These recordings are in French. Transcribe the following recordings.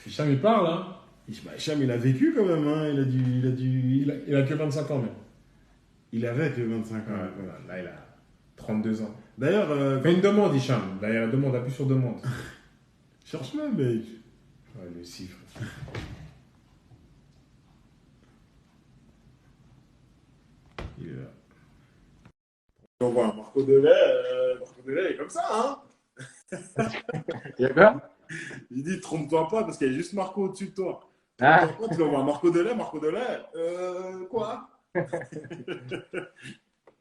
Hicham, il parle, hein. Hicham, il a vécu quand même, hein. Il a que 25 ans, même. Il avait que 25 ans. Ouais, voilà, là, il a 32 ans. D'ailleurs, Fais une demande, Hicham. D'ailleurs, demande, appuie sur demande. cherche-le, mec. Ouais, le cifre. Il est là. On voit Marco Delay est comme ça, hein. Il y a quoi? Il dit, trompe-toi pas, parce qu'il y a juste Marco au-dessus de toi. Trompe-toi Ah, pas, tu vas voir Marco Delay, quoi?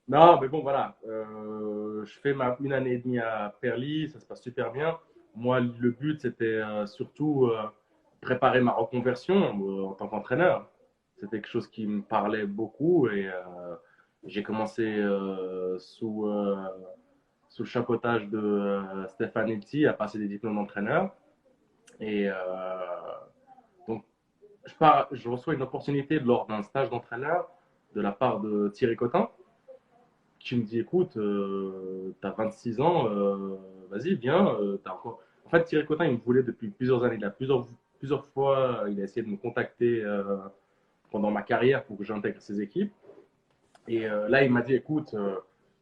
non, mais bon, voilà. Je fais une année et demie à Perly, ça se passe super bien. Moi, le but, c'était surtout préparer ma reconversion en tant qu'entraîneur. C'était quelque chose qui me parlait beaucoup et j'ai commencé sous le chapeautage de Stéphane Elti à passer des diplômes d'entraîneur. Et donc, je reçois une opportunité lors d'un stage d'entraîneur de la part de Thierry Cotin qui me dit écoute, t'as 26 ans, vas-y, viens. Encore... En fait, Thierry Cotin, il me voulait depuis plusieurs années. Il a plusieurs fois, il a essayé de me contacter pendant ma carrière pour que j'intègre ses équipes. Et là, il m'a dit écoute,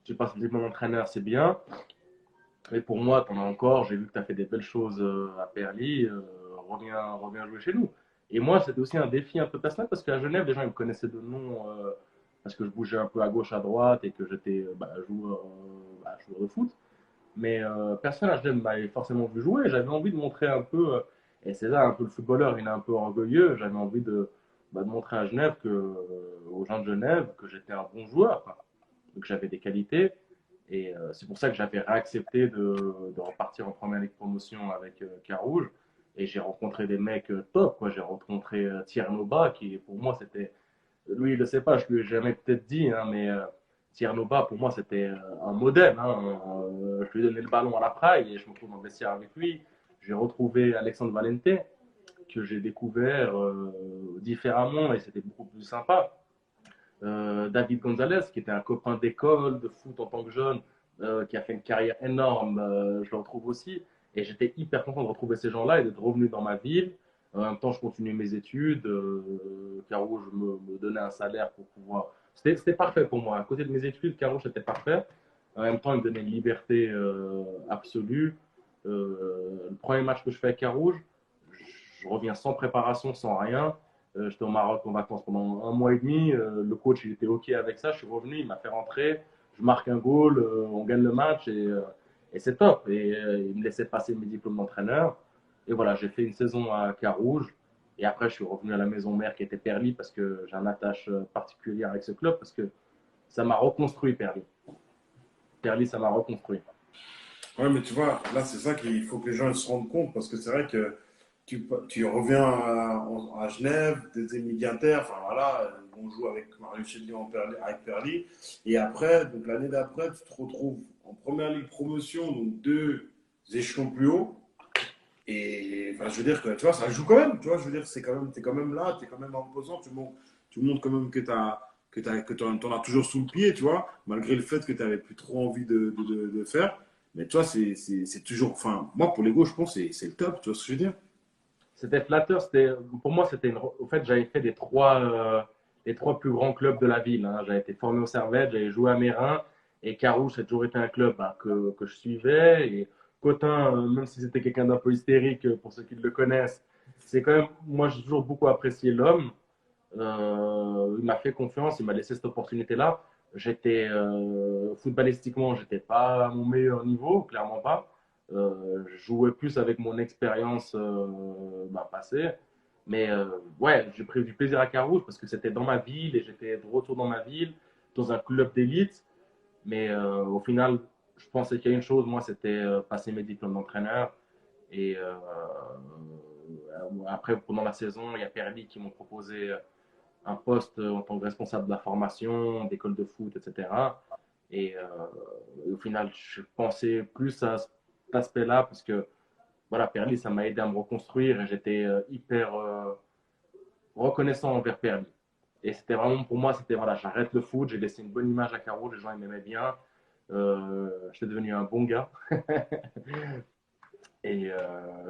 tu passes le diplôme d'entraîneur, c'est bien. Mais pour moi, t'en as encore. J'ai vu que tu as fait des belles choses à Perly. Reviens jouer chez nous. Et moi, c'était aussi un défi un peu personnel parce qu'à Genève, les gens ils me connaissaient de nom parce que je bougeais un peu à gauche, à droite et que j'étais joueur de foot. Mais personne à Genève m'avait forcément vu jouer. J'avais envie de montrer un peu, et c'est là un peu le footballeur, il est un peu orgueilleux. J'avais envie de montrer à Genève aux gens de Genève que j'étais un bon joueur, quoi. Donc j'avais des qualités. Et c'est pour ça que j'avais réaccepté de repartir en première ligue promotion avec Carouge. Et j'ai rencontré des mecs top, quoi. J'ai rencontré Thierry Noba, qui pour moi c'était. Lui, il ne le sait pas, je lui ai jamais peut-être dit, hein, mais Thierry Noba, pour moi, c'était un modèle. Hein. Je lui ai donné le ballon à la praille et je me retrouve dans le vestiaire avec lui. J'ai retrouvé Alexandre Valente, que j'ai découvert différemment et c'était beaucoup plus sympa. David Gonzalez, qui était un copain d'école, de foot en tant que jeune, qui a fait une carrière énorme, je le retrouve aussi. Et j'étais hyper content de retrouver ces gens-là et d'être revenu dans ma ville. En même temps, je continuais mes études, Carouge me donnait un salaire pour pouvoir. C'était parfait pour moi. À côté de mes études, Carouge était parfait. En même temps, il me donnait une liberté absolue. Le premier match que je fais à Carouge, je reviens sans préparation, sans rien. J'étais au Maroc en vacances pendant un mois et demi. Le coach, il était OK avec ça. Je suis revenu, il m'a fait rentrer. Je marque un goal, on gagne le match et c'est top. Et il me laissait passer mes diplômes d'entraîneur. Et voilà, j'ai fait une saison à Carouge. Et après, je suis revenu à la maison mère qui était Perly parce que j'ai une attache particulière avec ce club parce que ça m'a reconstruit Perly. Perly, ça m'a reconstruit. Ouais, mais tu vois, là, c'est ça qu'il faut que les gens se rendent compte, parce que c'est vrai que tu reviens à Genève, des émigrataires, enfin voilà, on joue avec Mario Chedli avec Perly, et après, donc l'année d'après, tu te retrouves en première ligue promotion, donc deux échelons plus haut, et enfin, je veux dire que, tu vois, ça joue quand même, tu vois, je veux dire, t'es quand même là, t'es quand même imposant, tu montres quand même que t'en as toujours sous le pied, tu vois, malgré le fait que tu n'avais plus trop envie de faire. Mais tu vois, c'est toujours. Enfin, moi, pour l'ego, je pense que c'est le top, tu vois ce que je veux dire? C'était flatteur. Pour moi, au fait, j'avais fait les trois plus grands clubs de la ville. Hein. J'avais été formé au Servette, j'avais joué à Mérin et Carouge, ça a toujours été un club bah, que je suivais. Et Cotin, même si c'était quelqu'un d'un peu hystérique pour ceux qui le connaissent, c'est quand même, moi, j'ai toujours beaucoup apprécié l'homme. Il m'a fait confiance, il m'a laissé cette opportunité-là. Footballistiquement, j'étais pas à mon meilleur niveau, clairement pas. Je jouais plus avec mon expérience passée. Mais ouais, j'ai pris du plaisir à Carouge parce que c'était dans ma ville et j'étais de retour dans ma ville, dans un club d'élite. Mais au final, je pensais qu'il y a une chose, moi, c'était passer mes diplômes d'entraîneur. Et après, pendant la saison, il y a Perly qui m'ont proposé un poste en tant que responsable de la formation, d'école de foot, etc. Et au final, je pensais plus à cet aspect-là parce que voilà, Perly, ça m'a aidé à me reconstruire et j'étais hyper reconnaissant envers Perly. Et c'était vraiment pour moi, c'était voilà, j'arrête le foot, j'ai laissé une bonne image à Caro, les gens ils m'aimaient bien, j'étais devenu un bon gars. Et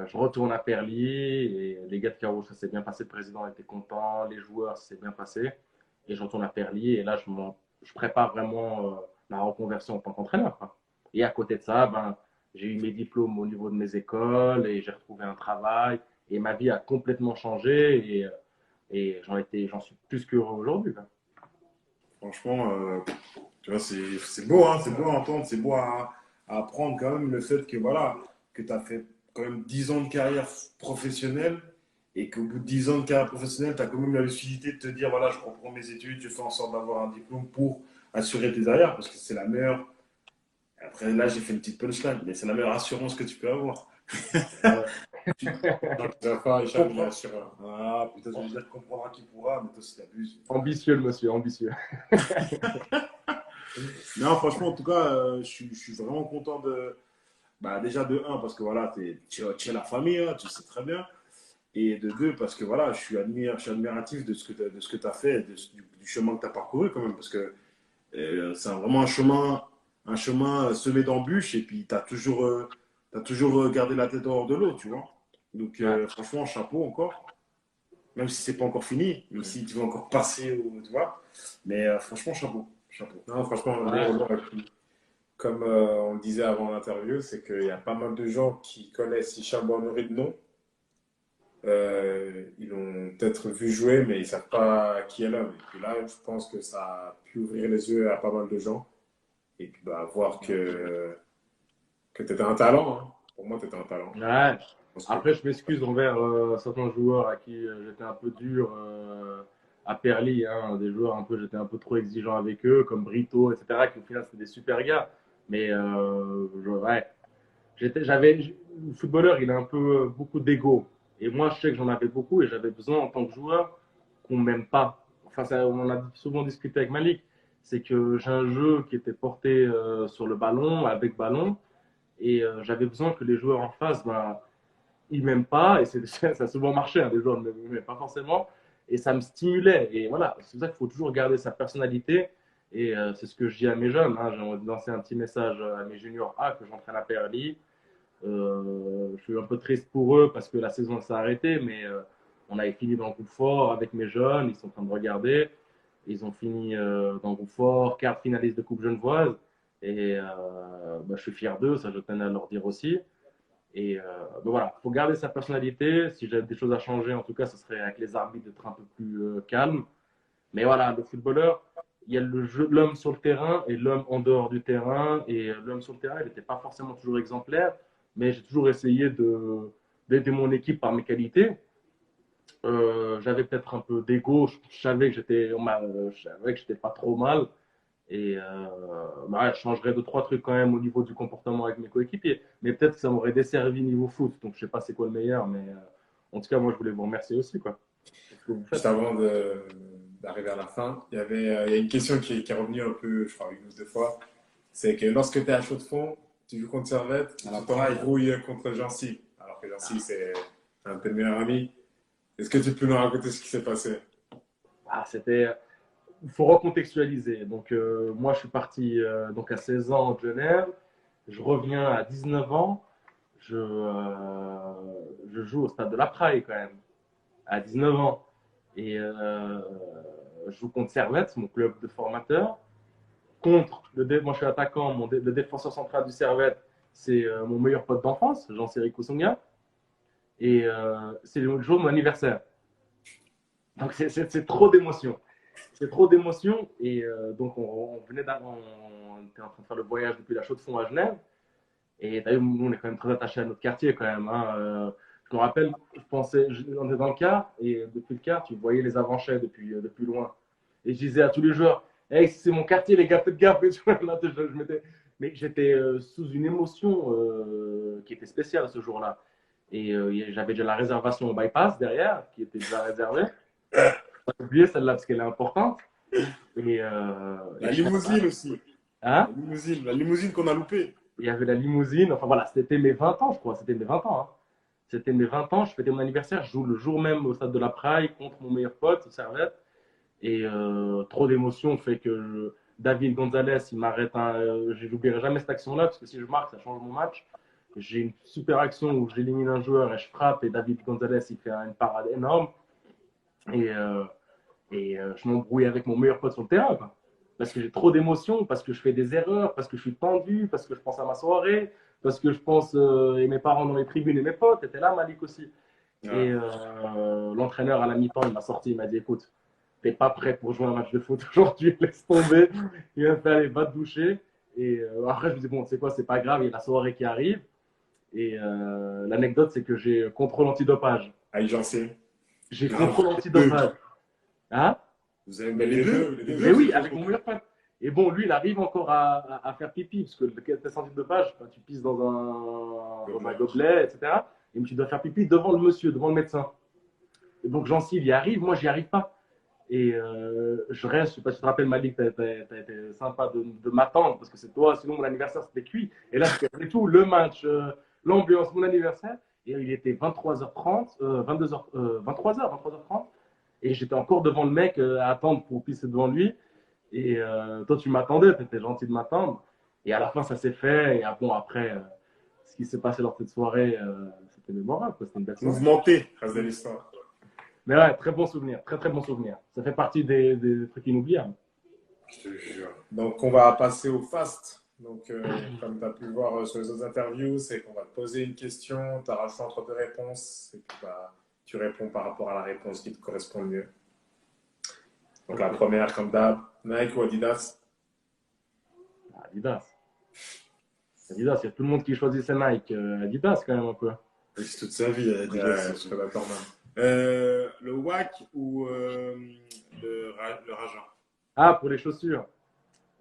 je retourne à Perly et les gars de Carouge, ça s'est bien passé, le président était content, les joueurs, ça s'est bien passé. Et je retourne à Perly et là, je prépare vraiment ma reconversion en tant qu'entraîneur, quoi. Et à côté de ça, ben, j'ai eu mes diplômes au niveau de mes écoles et j'ai retrouvé un travail et ma vie a complètement changé et j'en suis plus qu'heureux aujourd'hui, quoi. Franchement, tu vois, c'est beau, hein, c'est beau à entendre, c'est beau à apprendre quand même le fait que voilà, que tu as fait quand même 10 ans de carrière professionnelle et qu'au bout de 10 ans de carrière professionnelle, tu as quand même la lucidité de te dire voilà, je reprends mes études, je fais en sorte d'avoir un diplôme pour assurer tes arrières parce que c'est la meilleure. Après, là, j'ai fait une petite punchline, mais c'est la meilleure assurance que tu peux avoir. Ouais. Tu Tu vas faire Hicham, il est comprends. assureur. Ah, peut-être je vais dire comprendra qui pourra, mais toi, si t'abuses. Ambitieux, le monsieur, ambitieux. Non, franchement, en tout cas, je suis vraiment content de. Bah, déjà de un, parce que voilà, tu es la famille, hein, tu sais très bien. Et de deux, parce que voilà, je suis admiratif de ce que tu as fait, du chemin que tu as parcouru quand même. Parce que c'est vraiment un chemin semé d'embûches. Et puis, t'as toujours gardé la tête hors de l'eau, tu vois. Donc, Ouais. franchement, chapeau encore. Même si c'est pas encore fini, même si tu vas encore passer, tu vois. Mais franchement, chapeau. Chapeau. Non, franchement, Ouais. comme on le disait avant l'interview, c'est qu'il y a pas mal de gens qui connaissent Hicham Boinoury de nom. Ils l'ont peut-être vu jouer, mais ils ne savent pas qui est l'homme. Et puis là, je pense que ça a pu ouvrir les yeux à pas mal de gens. Et puis bah, voir que tu étais un talent. Hein. Pour moi, tu étais un talent. Ouais. Parce que Après, je m'excuse envers certains joueurs à qui j'étais un peu dur à Perly, hein, des joueurs un peu, j'étais un peu trop exigeant avec eux, comme Brito, etc., qui au final c'était des super gars. Mais ouais, le footballeur, il a un peu beaucoup d'ego. Et moi, je sais que j'en avais beaucoup et j'avais besoin en tant que joueur qu'on m'aime pas. Enfin, ça, on en a souvent discuté avec Malik. C'est que j'ai un jeu qui était porté sur le ballon, avec ballon, et j'avais besoin que les joueurs en face, ben, ils m'aiment pas, et ça a souvent marché, hein, des joueurs ne m'aimaient pas forcément, et ça me stimulait. Et voilà, c'est pour ça qu'il faut toujours garder sa personnalité, et c'est ce que je dis à mes jeunes. Hein. J'ai envie de lancer un petit message à mes juniors A que j'entraîne à PRLI. Je suis un peu triste pour eux parce que la saison s'est arrêtée, mais on avait fini dans le groupe fort avec mes jeunes, ils sont en train de regarder. Ils ont fini dans le groupe fort, quart finaliste de Coupe Genevoise. Et bah, je suis fier d'eux, ça je tenais à leur dire aussi. Et ben voilà, il faut garder sa personnalité. Si j'avais des choses à changer, en tout cas, ce serait avec les arbitres d'être un peu plus calme. Mais voilà, le footballeur, il y a le jeu, l'homme sur le terrain et l'homme en dehors du terrain. Et l'homme sur le terrain, il n'était pas forcément toujours exemplaire, mais j'ai toujours essayé d'aider mon équipe par mes qualités. J'avais peut-être un peu d'ego, je savais je savais que j'étais pas trop mal. Et bah, ouais, je changerais deux, trois trucs quand même au niveau du comportement avec mes coéquipiers. Mais peut-être que ça m'aurait desservi niveau foot. Donc je sais pas c'est quoi le meilleur, mais en tout cas, moi je voulais vous remercier aussi, quoi, pour ce que vous juste faites. avant d'arriver à la fin, il y a une question qui est revenue un peu, je crois, une ou deux fois. C'est que lorsque tu es à chaud de fond, tu joues contre Servette, À la tu praille. t'embrouilles contre Jancy. Alors que Jancy, c'est un de tes meilleurs amis. Est-ce que tu peux nous raconter ce qui s'est passé? Ah, il faut recontextualiser. Donc moi je suis parti donc à 16 ans de Genève. Je reviens à 19 ans. Je joue au stade de la Praille quand même, à 19 ans. Et je joue contre Servette, mon club de formateur. Moi je suis attaquant, le défenseur central du Servette, c'est mon meilleur pote d'enfance, Jean-Céric Kousonga. Et c'est le jour de mon anniversaire. Donc c'est trop d'émotions. C'est trop d'émotions. Et donc on était en train de faire le voyage depuis la Chaux-de-Fonds à Genève. Et d'ailleurs, nous, on est quand même très attachés à notre quartier quand même. Hein. Je me rappelle, on était dans le car, et depuis le car, tu voyais les avancées depuis loin. Et je disais à tous les joueurs, hey, c'est mon quartier, les gars, faites gaffe. Là, mais j'étais sous une émotion qui était spéciale ce jour-là. Et j'avais déjà la réservation au bypass derrière, qui était déjà réservée. J'ai oublié celle-là parce qu'elle est importante. La Je serais limousine aussi. hein, La limousine qu'on a loupée. il y avait la limousine. Enfin voilà, c'était mes 20 ans, je crois. C'était mes 20 ans. Hein. C'était mes 20 ans. Je fêtais mon anniversaire. Je joue le jour même au stade de la Praille contre mon meilleur pote, Servette. Et trop d'émotions fait que David Gonzalez, il m'arrête. Je n'oublierai jamais cette action-là parce que si je marque, ça change mon match. j'ai une super action où j'élimine un joueur et je frappe et David Gonzalez il fait une parade énorme et, je m'embrouille avec mon meilleur pote sur le terrain quoi. Parce que j'ai trop d'émotions, parce que je fais des erreurs, parce que je suis tendu, parce que je pense à ma soirée, parce que je pense et mes parents dans les tribunes et mes potes étaient là, Malik aussi. Ouais. Et l'entraîneur à la mi-temps il m'a sorti, il m'a dit écoute, t'es pas prêt pour jouer un match de foot aujourd'hui, laisse tomber. Il m'a fait aller va te doucher. Et après je me dis bon c'est quoi, c'est pas grave, il y a la soirée qui arrive. Et l'anecdote, c'est que j'ai contrôle antidopage. Aïe, j'en sais. J'ai contrôle antidopage. Hein? Vous avez Mais mis les deux? les Mais deux, oui, c'est avec mon meilleur pote. Et bon, lui, il arrive encore à faire pipi, parce que le test antidopage, tu pisses dans un gobelet, etc. Et tu dois faire pipi devant le monsieur, devant le médecin. Et donc, Jean-Cyr, il y arrive, moi, j'y arrive pas. Et je reste, je sais pas si tu te rappelles, Malik, t'as été sympa de m'attendre, parce que c'est toi, sinon mon anniversaire, c'était cuit. Et là, c'était tout, le match, l'ambiance, mon anniversaire. Et il était 23h30, 22h, 23h, 23h30. Et j'étais encore devant le mec à attendre pour pisser devant lui. Et toi, tu m'attendais, tu étais gentil de m'attendre. Et à la fin, ça s'est fait. Et bon, après, ce qui s'est passé lors de cette soirée, c'était mémorable. C'était une belle soirée. Mouvementé, reste de l'histoire. Mais ouais, très bon souvenir. Très, très bon souvenir. Ça fait partie des trucs inoubliables. Je te jure. Donc, on va passer au fast. Donc, comme tu as pu le voir sur les autres interviews, c'est qu'on va te poser une question, tu as le choix entre deux réponses, et puis bah, tu réponds par rapport à la réponse qui te correspond le mieux. Donc, la première, comme d'hab, Nike ou Adidas? Adidas. Adidas, il y a tout le monde qui choisit ses Nike. Adidas, quand même, un peu. C'est toute sa vie, elle a dit Ouais, là, je suis d'accord, man. le WAC ou le Raja? Ah, pour les chaussures.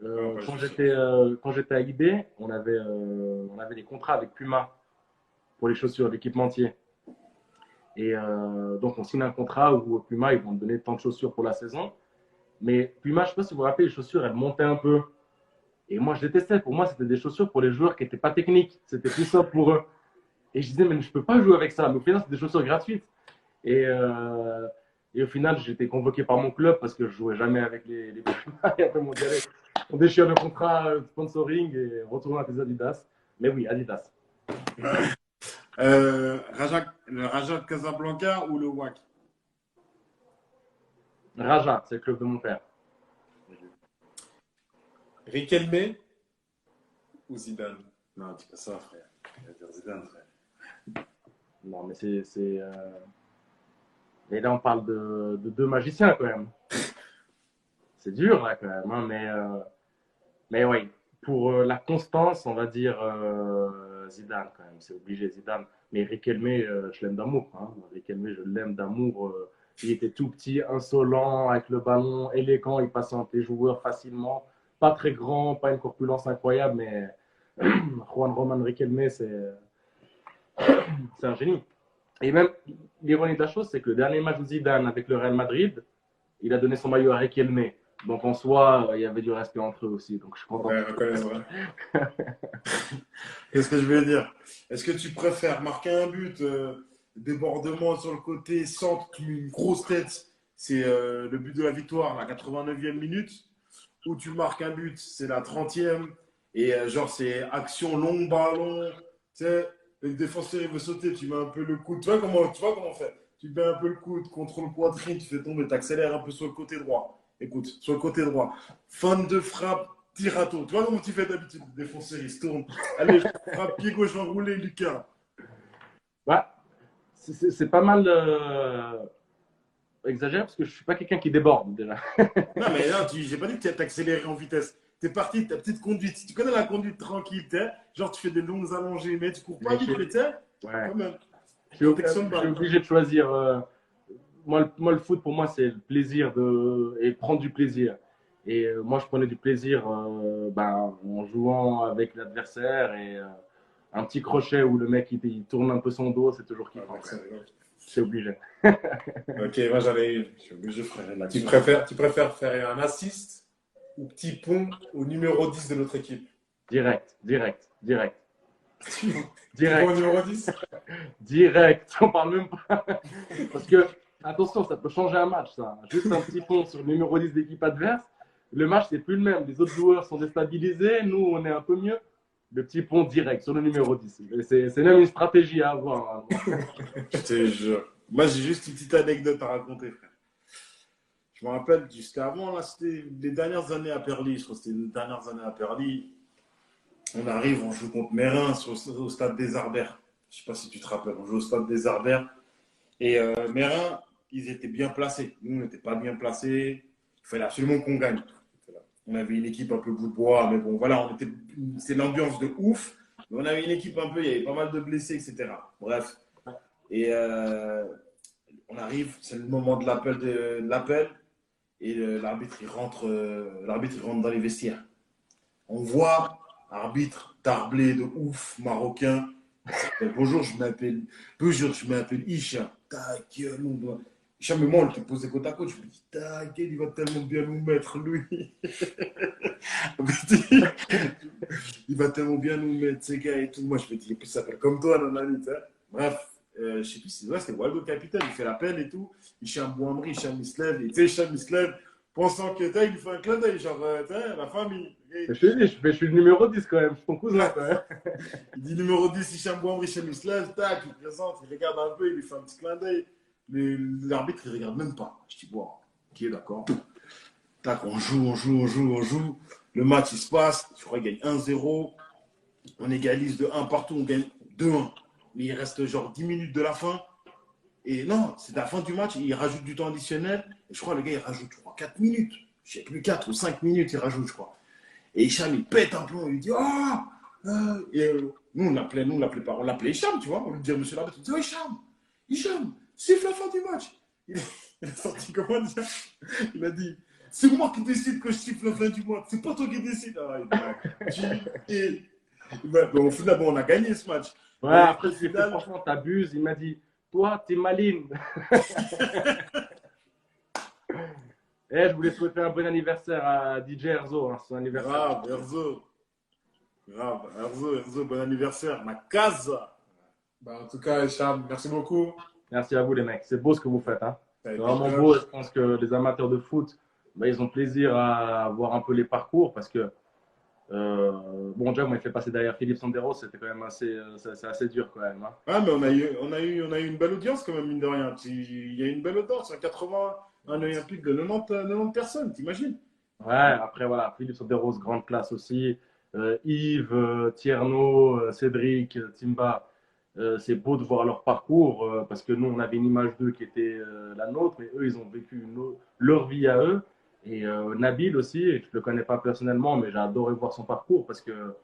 Non, pas Quand chaussures. j'étais à IB, on avait des contrats avec Puma pour les chaussures, l'équipementier. Et donc, on signe un contrat où Puma, ils vont te donner tant de chaussures pour la saison. Mais Puma, je ne sais pas si vous vous rappelez, les chaussures, elles montaient un peu. Et moi, je détestais. Pour moi, c'était des chaussures pour les joueurs qui n'étaient pas techniques. C'était plus simple pour eux. Et je disais, mais je ne peux pas jouer avec ça. Mais au final, c'est des chaussures gratuites. Et, euh, et au final, j'étais convoqué par mon club parce que je jouais jamais avec les Puma. Et après, on déchire le contrat de sponsoring et on retourne à tes Adidas. Mais oui, Adidas. Le Raja de Casablanca ou le WAC? Raja, c'est le club de mon père. Riquelme ou Zidane? Non, dis pas ça, frère. Il va dire Zidane, frère. Non, mais mais là, on parle de deux magiciens quand même. C'est dur là quand même, hein, mais oui, pour la constance, on va dire Zidane quand même, c'est obligé Zidane. Mais Riquelme, je l'aime d'amour. Hein. Riquelme, je l'aime d'amour. Il était tout petit, insolent, avec le ballon, élégant, il passait entre les joueurs facilement. Pas très grand, pas une corpulence incroyable, mais Juan Roman Riquelme, c'est un génie. Et même, l'ironie de la chose, c'est que le dernier match de Zidane avec le Real Madrid, il a donné son maillot à Riquelme. Donc en soi, il y avait du respect entre eux aussi. Donc je suis content. Ouais, reconnaître. Qu'est-ce que je vais dire? Est-ce que tu préfères marquer un but, débordement sur le côté, centre, tu mets une grosse tête, c'est le but de la victoire, la 89e minute, ou tu marques un but, c'est la 30e, et genre c'est action long ballon, tu sais, le défenseur il veut sauter, tu mets un peu le coude, tu vois comment on fait? Tu mets un peu le coude, contrôle poitrine, tu fais tomber, tu accélères un peu sur le côté droit. Écoute, sur le côté droit, fin de frappe, tirato. Tu vois comment tu fais d'habitude? Le défenseur il se tourne. Allez, je frappe pied gauche enroulé, Lucas. Ouais, c'est pas mal exagéré parce que je suis pas quelqu'un qui déborde déjà. Non, mais là, j'ai pas dit que tu as accéléré en vitesse. Tu es parti de ta petite conduite. Si tu connais la conduite tranquille, genre tu fais des longues allongées, mais tu cours pas vite, tu sais, Ouais. quand même. Je suis obligé de choisir. Moi, le foot, pour moi, c'est le plaisir et prendre du plaisir. Et moi, je prenais du plaisir en jouant avec l'adversaire et un petit crochet où le mec il tourne un peu son dos, c'est toujours kiffant. C'est obligé. Ok, moi j'avais une. Je suis obligé, frère. Tu préfères faire un assist ou petit pont au numéro 10 de notre équipe? Direct. Au numéro 10? Direct, on parle même pas. Parce que, attention, ça peut changer un match, ça. Juste un petit pont sur le numéro 10 d'équipe adverse. Le match, c'est plus le même. Les autres joueurs sont déstabilisés. Nous, on est un peu mieux. Le petit pont direct sur le numéro 10. C'est même une stratégie à avoir, hein. Je te jure. Moi, j'ai juste une petite anecdote à raconter, frère. Je me rappelle, c'était avant, là, c'était les dernières années à Perly. Je crois que c'était les dernières années à Perly. On arrive, on joue contre Mérin au stade des Arberts. Je sais pas si tu te rappelles, on joue au stade des Arberts. Et Mérin, ils étaient bien placés. Nous, on n'était pas bien placés. Il fallait absolument qu'on gagne. On avait une équipe un peu bout de bois, mais bon, voilà, c'est l'ambiance de ouf. Mais on avait une équipe un peu, il y avait pas mal de blessés, etc. Bref. Et on arrive, c'est le moment de l'appel. Et l'arbitre il rentre dans les vestiaires. On voit arbitre tarblé de ouf, marocain. Bonjour, je m'appelle Hicham. Ta gueule, mon doigt. Hicham et moi, on était posé côte à côte. Je me dis, ta gueule, il va tellement bien nous mettre, lui. Il va tellement bien nous mettre, ces gars et tout. Moi, je me dis, il s'appelle comme toi, nanani. Bref, je sais plus si c'était Waldo Capitaine. Il fait l'appel et tout. Hicham Bouamri, Hicham il se lève. Et tu sais, Hicham il se lève, pensant que il lui fait un clin d'œil, genre, la famille. Je suis le numéro 10 quand même, je suis ton cousin quand même. Il dit numéro 10, Hicham Bouamri, Hicham il se lève, tac, il présente, il regarde un peu, il lui fait un petit clin d'œil. Mais l'arbitre, il regarde même pas. Je dis, bon, ok, d'accord. Tac, on joue. Le match, il se passe. Je crois qu'il gagne 1-0. On égalise de 1 partout, on gagne 2-1. Mais il reste genre 10 minutes de la fin. Et non, c'est la fin du match. Il rajoute du temps additionnel. Et je crois que le gars, il rajoute, je crois, 4 minutes. Je sais plus, 4 ou 5 minutes, il rajoute, je crois. Et Hicham, il pète un plomb. Il lui dit, nous, on l'appelait pas. On l'appelait Hicham, tu vois. On lui dit, monsieur l'arbitre, il dit, oh, Hicham, siffle la fin du match. Il a sorti comment dire. Il a dit, c'est moi qui décide que je siffle la fin du match. C'est pas toi qui décide. Au final, bon, on a gagné ce match. Ouais, après, je lui ai fait, franchement, t'abuses. Il m'a dit, toi, t'es maline. Et je voulais souhaiter un bon anniversaire à DJ Erzo, hein, son anniversaire. Grave, Erzo, bon anniversaire. Ma casa. Bah, en tout cas, Hicham, merci beaucoup. Merci à vous, les mecs. C'est beau ce que vous faites, hein. Ça a C'est été vraiment top. beau. Je pense que les amateurs de foot, bah, ils ont plaisir à voir un peu les parcours parce que, bon, déjà, moi, il fait passer derrière Philippe Sanderos, c'était quand même c'est assez dur quand même, hein. Ah, mais on a eu une belle audience quand même, mine de rien. Il y a une belle audience, 80, un Olympique de 90 personnes, t'imagines? Ouais, après, voilà, Philippe Sanderos, grande classe aussi. Yves, Tierno, Cédric, Timba, c'est beau de voir leur parcours parce que nous, on avait une image d'eux qui était la nôtre, mais eux, ils ont vécu leur vie à eux. Et Nabil aussi, je ne le connais pas personnellement, mais j'ai adoré voir son parcours parce que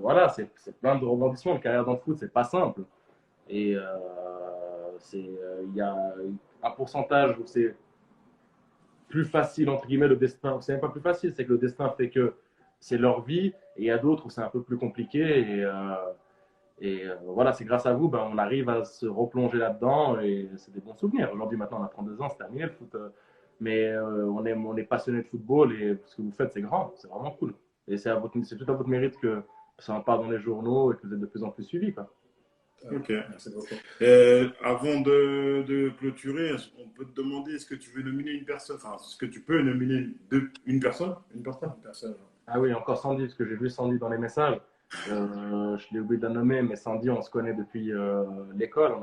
voilà, c'est plein de rebondissements. Une carrière dans le foot, c'est pas simple. Et il y a un pourcentage où c'est plus facile, entre guillemets, le destin. C'est même pas plus facile, c'est que le destin fait que c'est leur vie, et il y a d'autres où c'est un peu plus compliqué. Voilà, c'est grâce à vous, ben, on arrive à se replonger là-dedans, et c'est des bons souvenirs. Aujourd'hui, maintenant, on a 32 ans, c'est terminé le foot. Mais on est passionné de football, et ce que vous faites, c'est grand, c'est vraiment cool. Et c'est tout à votre mérite que ça en parle dans les journaux et que vous êtes de plus en plus suivis, quoi. Ok. Merci beaucoup. Avant de clôturer, on peut te demander est-ce que tu veux nominer une personne, enfin, est-ce que tu peux nominer une personne? Une personne? Personne. Ah oui, encore Sandy, parce que j'ai vu Sandy dans les messages. Je l'ai oublié de la nommer, mais Sandy, on se connaît depuis l'école.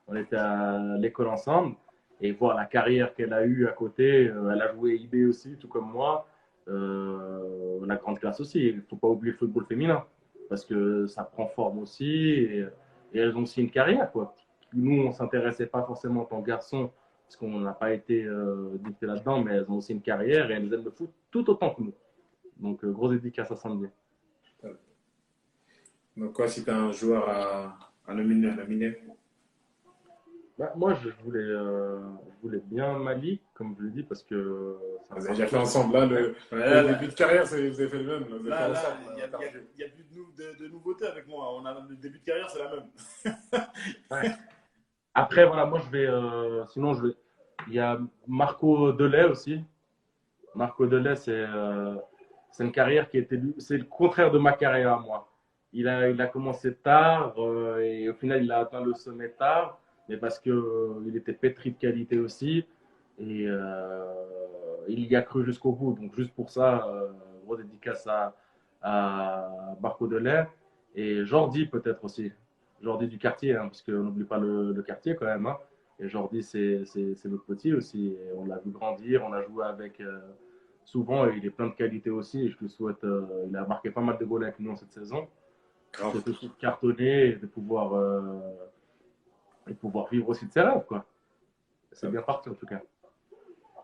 On était à l'école ensemble. Et voir la carrière qu'elle a eue à côté, elle a joué IB aussi, tout comme moi. La grande classe aussi. Il ne faut pas oublier le football féminin, parce que ça prend forme aussi. Et elles ont aussi une carrière, quoi. Nous, on ne s'intéressait pas forcément en tant que garçon, parce qu'on n'a pas été dicté là-dedans, mais elles ont aussi une carrière et elles aiment le foot tout autant que nous. Donc, grosse dédicace à Sandy. Donc, quoi, si tu as un joueur à nominer. Bah, moi, je voulais bien Malik, comme je l'ai dit, parce que c'est un Vous avez déjà fait parcours. ensemble. Là, Ouais, le début de carrière, vous avez fait le même. Vous avez fait là, ensemble. il y a plus de nouveautés avec moi. On a le début de carrière, c'est la même. Ouais. Après, voilà, moi, sinon, il y a Marco Delay aussi. Marco Delay, c'est une carrière c'est le contraire de ma carrière à moi. Il a commencé tard et au final, il a atteint le sommet tard, mais parce que il était pétri de qualité aussi et il y a cru jusqu'au bout. Donc juste pour ça, gros dédicace à Barco de l'Air. Et Jordi, peut-être aussi. Jordi du quartier, hein, parce qu'on n'oublie pas le quartier quand même. Hein. Et Jordi, c'est notre petit aussi. Et on l'a vu grandir, on a joué avec souvent et il est plein de qualités aussi. Et je lui souhaite, il a marqué pas mal de goals avec nous cette saison. Je Grave. souhaite aussi de cartonner et de pouvoir vivre aussi de ses rêves. Quoi. C'est bien parti en tout cas.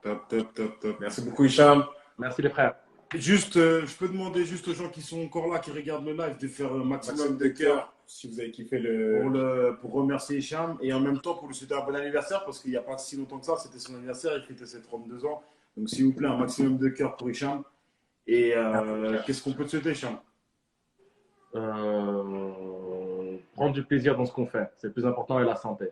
Top, top, top, top. Merci beaucoup, Hicham. Merci les frères. Juste, je peux demander juste aux gens qui sont encore là, qui regardent le live, de faire un maximum de cœur si vous avez kiffé pour remercier Hicham et en même temps pour lui souhaiter un bon anniversaire parce qu'il n'y a pas si longtemps que ça, c'était son anniversaire, il fêtait ses 32 ans. Donc s'il vous plaît, un maximum de cœur pour Hicham. Et qu'est-ce qu'on peut te souhaiter, Hicham? Prendre du plaisir dans ce qu'on fait, c'est le plus important, et la santé.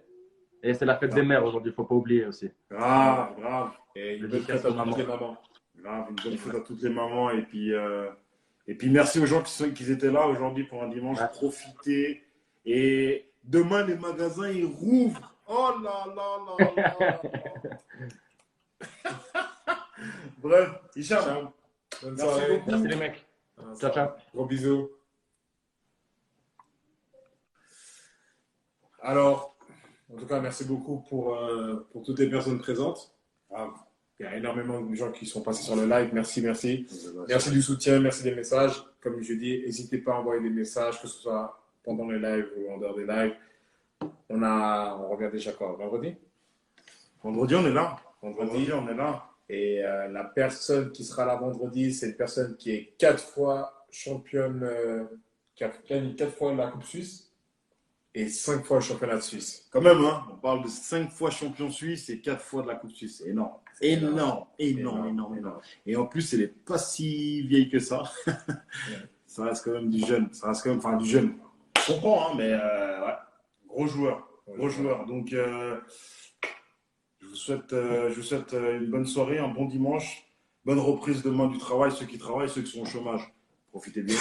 Et c'est la fête des mères aujourd'hui, il ne faut pas oublier aussi. Grave, grave. Et une bonne fête à toutes les mamans. Grave, une bonne fête à toutes les mamans. Et puis merci aux gens qui étaient là aujourd'hui pour un dimanche. Ouais. Profitez. Et demain, les magasins, ils rouvrent. Oh là là là là. Bref, Hicham, Hicham, bonne merci soirée. beaucoup. Merci les mecs. Ciao, ciao. Gros bisous. Alors, en tout cas, merci beaucoup pour toutes les personnes présentes. Il y a énormément de gens qui sont passés sur le live. Merci, merci. Merci du soutien, merci des messages. Comme je dis, n'hésitez pas à envoyer des messages, que ce soit pendant les lives ou en dehors des lives. On revient déjà quoi, vendredi? Vendredi, on est là. Vendredi, on est là. Et la personne qui sera là vendredi, c'est une personne qui est 4 fois championne, qui a gagné 4 fois la Coupe Suisse et 5 fois le championnat de Suisse. Quand même, hein, on parle de 5 fois champion suisse et 4 fois de la Coupe suisse. C'est énorme. Énorme. Et en plus, elle n'est pas si vieille que ça. Ça reste quand même du jeune. Ça reste quand même, enfin, du jeune. Je comprends, hein, mais ouais. Gros joueur. Donc, je vous souhaite une bonne soirée, un bon dimanche, bonne reprise demain du travail. Ceux qui travaillent, ceux qui sont au chômage, profitez bien.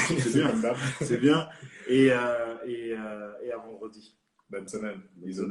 C'est bien. Et à vendredi. Bonne semaine. Bisous.